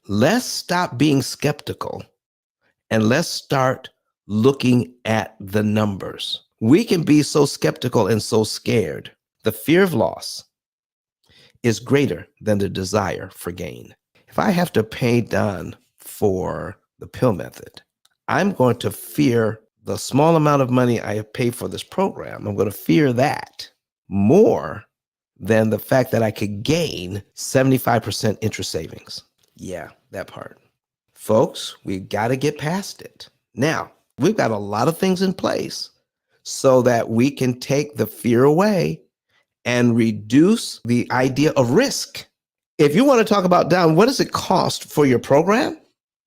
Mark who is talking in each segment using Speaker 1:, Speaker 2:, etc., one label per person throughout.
Speaker 1: let's stop being skeptical and let's start looking at the numbers. We can be so skeptical and so scared. The fear of loss is greater than the desire for gain. If I have to pay Don for the pill method, I'm going to fear the small amount of money I have paid for this program. I'm going to fear that more than the fact that I could gain 75% interest savings. Yeah, that part. Folks, we've got to get past it. Now, we've got a lot of things in place so that we can take the fear away and reduce the idea of risk. If you want to talk about, Don, what does it cost for your program?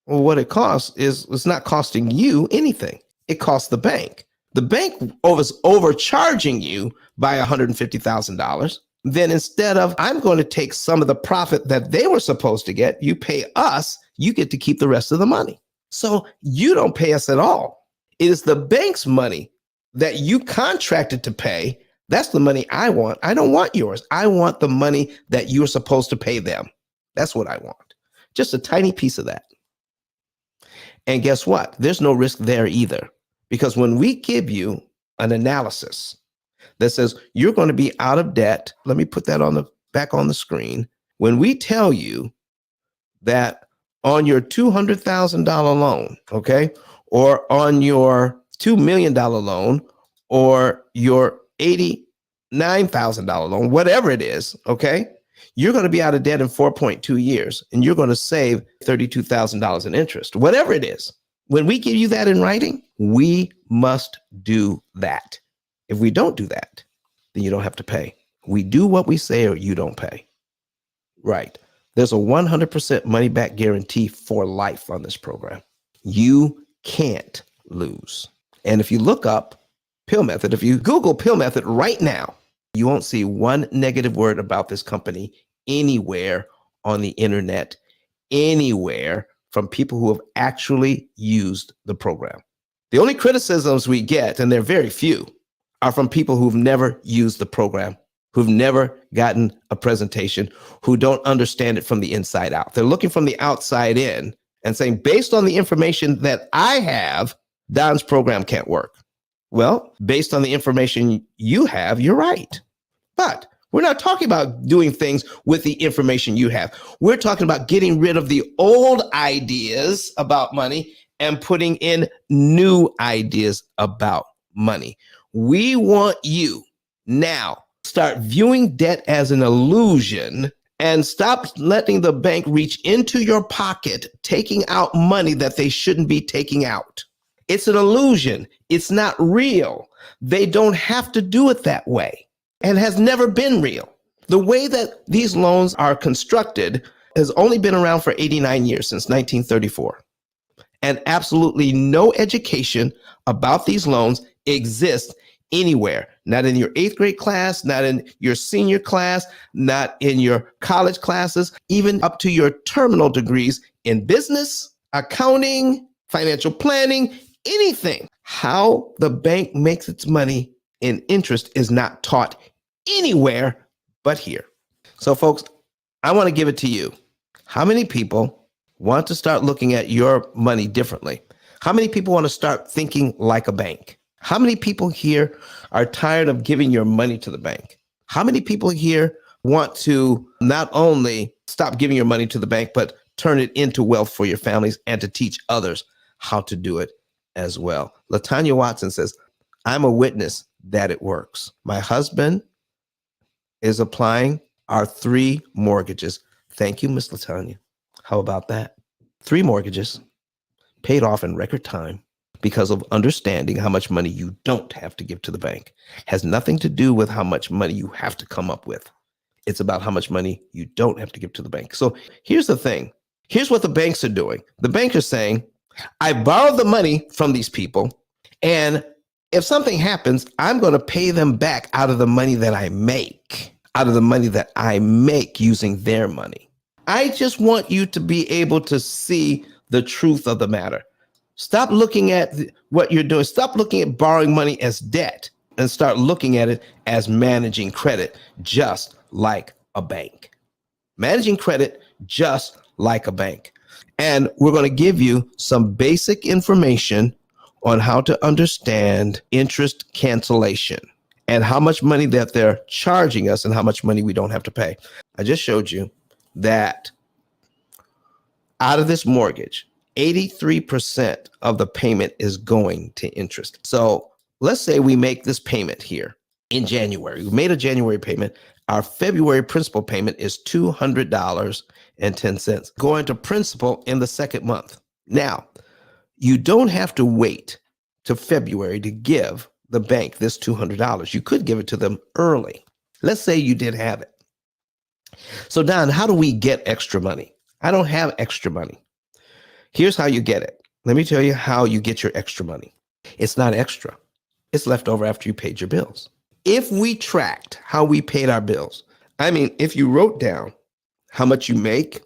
Speaker 1: Well, what it costs is it's not costing you anything. It costs the bank. The bank was overcharging you by $150,000. Then instead of, I'm going to take some of the profit that they were supposed to get, you pay us, you get to keep the rest of the money. So you don't pay us at all. It is the bank's money that you contracted to pay. That's the money I want. I don't want yours. I want the money that you're supposed to pay them. That's what I want. Just a tiny piece of that. And guess what? There's no risk there either. Because when we give you an analysis that says you're going to be out of debt, let me put that back on the screen. When we tell you that on your $200,000 loan, okay, or on your $2 million loan, or your $89,000 loan, whatever it is, okay, you're going to be out of debt in 4.2 years, and you're going to save $32,000 in interest, whatever it is. When we give you that in writing, we must do that. If we don't do that, then you don't have to pay. We do what we say or you don't pay. Right. There's a 100% money back guarantee for life on this program. You can't lose. And if you look up P.I.L.L method, if you Google P.I.L.L method right now, you won't see one negative word about this company anywhere on the internet, anywhere from people who have actually used the program. The only criticisms we get, and they're very few, are from people who've never used the program, who've never gotten a presentation, who don't understand it from the inside out. They're looking from the outside in and saying, based on the information that I have, Don's program can't work. Well, based on the information you have, you're right. But we're not talking about doing things with the information you have. We're talking about getting rid of the old ideas about money and putting in new ideas about money. We want you now start viewing debt as an illusion and stop letting the bank reach into your pocket, taking out money that they shouldn't be taking out. It's an illusion. It's not real. They don't have to do it that way and has never been real. The way that these loans are constructed has only been around for 89 years, since 1934. And absolutely no education about these loans exists anywhere, not in your 8th grade class, not in your senior class, not in your college classes, even up to your terminal degrees in business, accounting, financial planning, anything. How the bank makes its money in interest is not taught anywhere but here. So folks, I want to give it to you. How many people want to start looking at your money differently? How many people want to start thinking like a bank? How many people here are tired of giving your money to the bank? How many people here want to not only stop giving your money to the bank, but turn it into wealth for your families and to teach others how to do it as well? Latanya Watson says, I'm a witness that it works. My husband is applying our 3 mortgages. Thank you, Miss Latanya. How about that? 3 mortgages paid off in record time because of understanding how much money you don't have to give to the bank. Has nothing to do with how much money you have to come up with. It's about how much money you don't have to give to the bank. So here's the thing. Here's what the banks are doing. The banks are saying, I borrowed the money from these people, and if something happens, I'm going to pay them back out of the money that I make, using their money. I just want you to be able to see the truth of the matter. Stop looking at what you're doing. Stop looking at borrowing money as debt and start looking at it as managing credit, just like a bank. Managing credit just like a bank. And we're going to give you some basic information on how to understand interest cancellation and how much money that they're charging us and how much money we don't have to pay. I just showed you that out of this mortgage, 83% of the payment is going to interest. So let's say we make this payment here in January. We made a January payment. Our February principal payment is $200.10, going to principal in the second month. Now, you don't have to wait to February to give the bank this $200. You could give it to them early. Let's say you did have it. So Don, how do we get extra money? I don't have extra money. Here's how you get it. Let me tell you how you get your extra money. It's not extra. It's left over after you paid your bills. If we tracked how we paid our bills, I mean, if you wrote down how much you make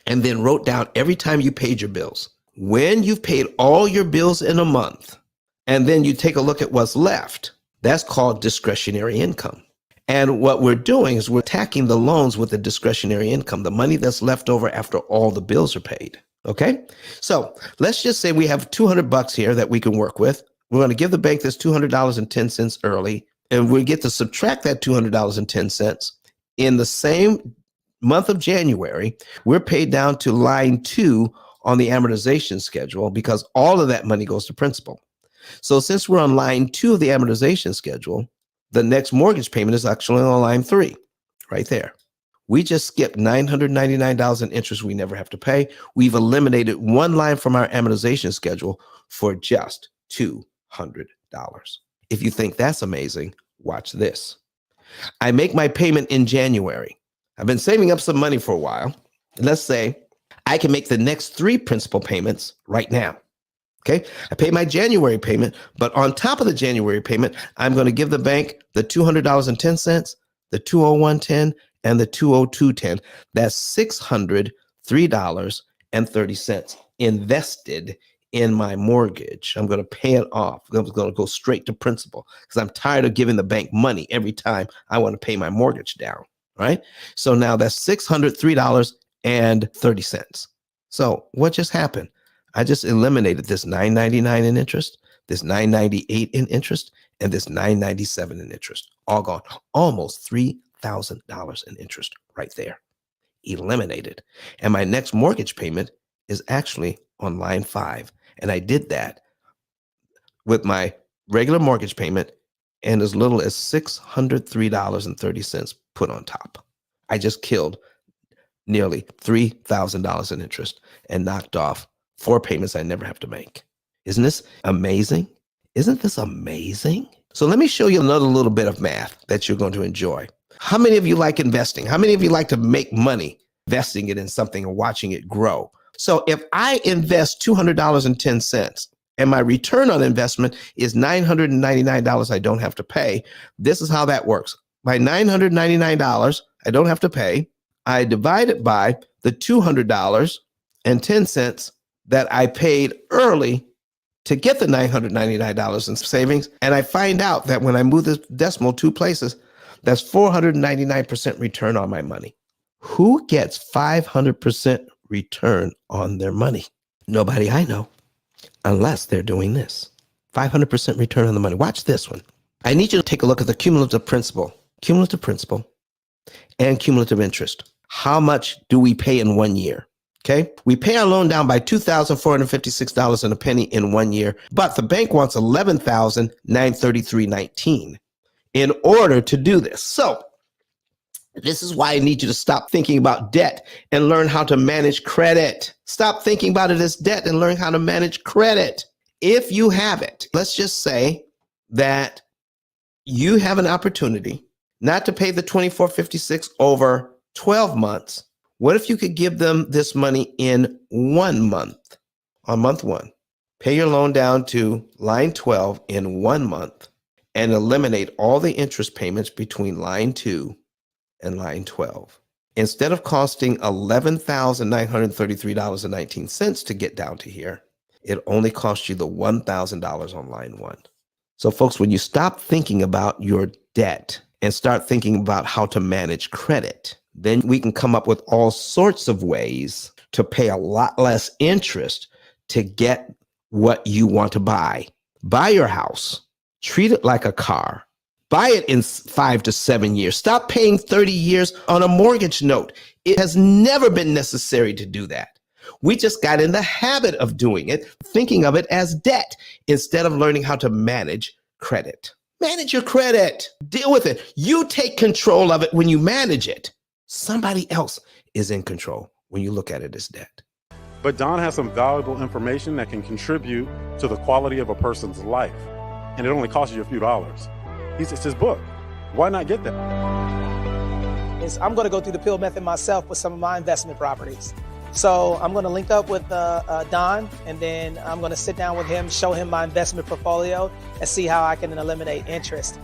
Speaker 1: and then wrote down every time you paid your bills, when you've paid all your bills in a month, and then you take a look at what's left, that's called discretionary income. And what we're doing is we're attacking the loans with the discretionary income, the money that's left over after all the bills are paid. Okay? So let's just say we have $200 here that we can work with. We're going to give the bank this $200.10 early, and we get to subtract that $200.10. In the same month of January, we're paid down to line 2 on the amortization schedule because all of that money goes to principal. So since we're on line 2 of the amortization schedule, the next mortgage payment is actually on line 3, right there. We just skipped $999 in interest we never have to pay. We've eliminated one line from our amortization schedule for just $200. If you think that's amazing, watch this. I make my payment in January. I've been saving up some money for a while. Let's say I can make the next 3 principal payments right now. Okay, I pay my January payment, but on top of the January payment, I'm going to give the bank the $200.10, the $201.10, and the $202.10. That's $603.30 invested in my mortgage. I'm going to pay it off. I'm going to go straight to principal because I'm tired of giving the bank money every time I want to pay my mortgage down. Right? So now that's $603.30. So what just happened? I just eliminated this $999 in interest, this $998 in interest, and this $997 in interest. All gone. Almost $3,000 in interest right there. Eliminated. And my next mortgage payment is actually on line 5. And I did that with my regular mortgage payment and as little as $603.30 put on top. I just killed nearly $3,000 in interest and knocked off 4 payments I never have to make. Isn't this amazing? Isn't this amazing? So let me show you another little bit of math that you're going to enjoy. How many of you like investing? How many of you like to make money investing it in something and watching it grow? So if I invest $200.10 and my return on investment is $999 I don't have to pay, this is how that works. My $999 I don't have to pay, I divide it by the $200.10 that I paid early to get the $999 in savings. And I find out that when I move this decimal 2 places, that's 499% return on my money. Who gets 500% return on their money? Nobody I know, unless they're doing this. 500% return on the money. Watch this one. I need you to take a look at the cumulative principal and cumulative interest. How much do we pay in 1 year? Okay, we pay our loan down by $2,456 and a penny in 1 year, but the bank wants $11,933.19 in order to do this. So this is why I need you to stop thinking about debt and learn how to manage credit. Stop thinking about it as debt and learn how to manage credit. If you have it, let's just say that you have an opportunity not to pay the $2,456 over 12 months. What if you could give them this money in 1 month, on month 1? Pay your loan down to line 12 in 1 month and eliminate all the interest payments between line 2 and line 12. Instead of costing $11,933.19 to get down to here, it only costs you the $1,000 on line 1. So folks, when you stop thinking about your debt and start thinking about how to manage credit, then we can come up with all sorts of ways to pay a lot less interest to get what you want to buy. Buy your house, treat it like a car. Buy it in 5 to 7 years. Stop paying 30 years on a mortgage note. It has never been necessary to do that. We just got in the habit of doing it, thinking of it as debt instead of learning how to manage credit. Manage your credit. Deal with it. You take control of it when you manage it. Somebody else is in control when you look at it as debt.
Speaker 2: But Don has some valuable information that can contribute to the quality of a person's life. And it only costs you a few dollars. It's his book. Why not get that?
Speaker 3: I'm going to go through the P.I.L.L method myself with some of my investment properties. So I'm going to link up with Don, and then I'm going to sit down with him, show him my investment portfolio, and see how I can eliminate interest.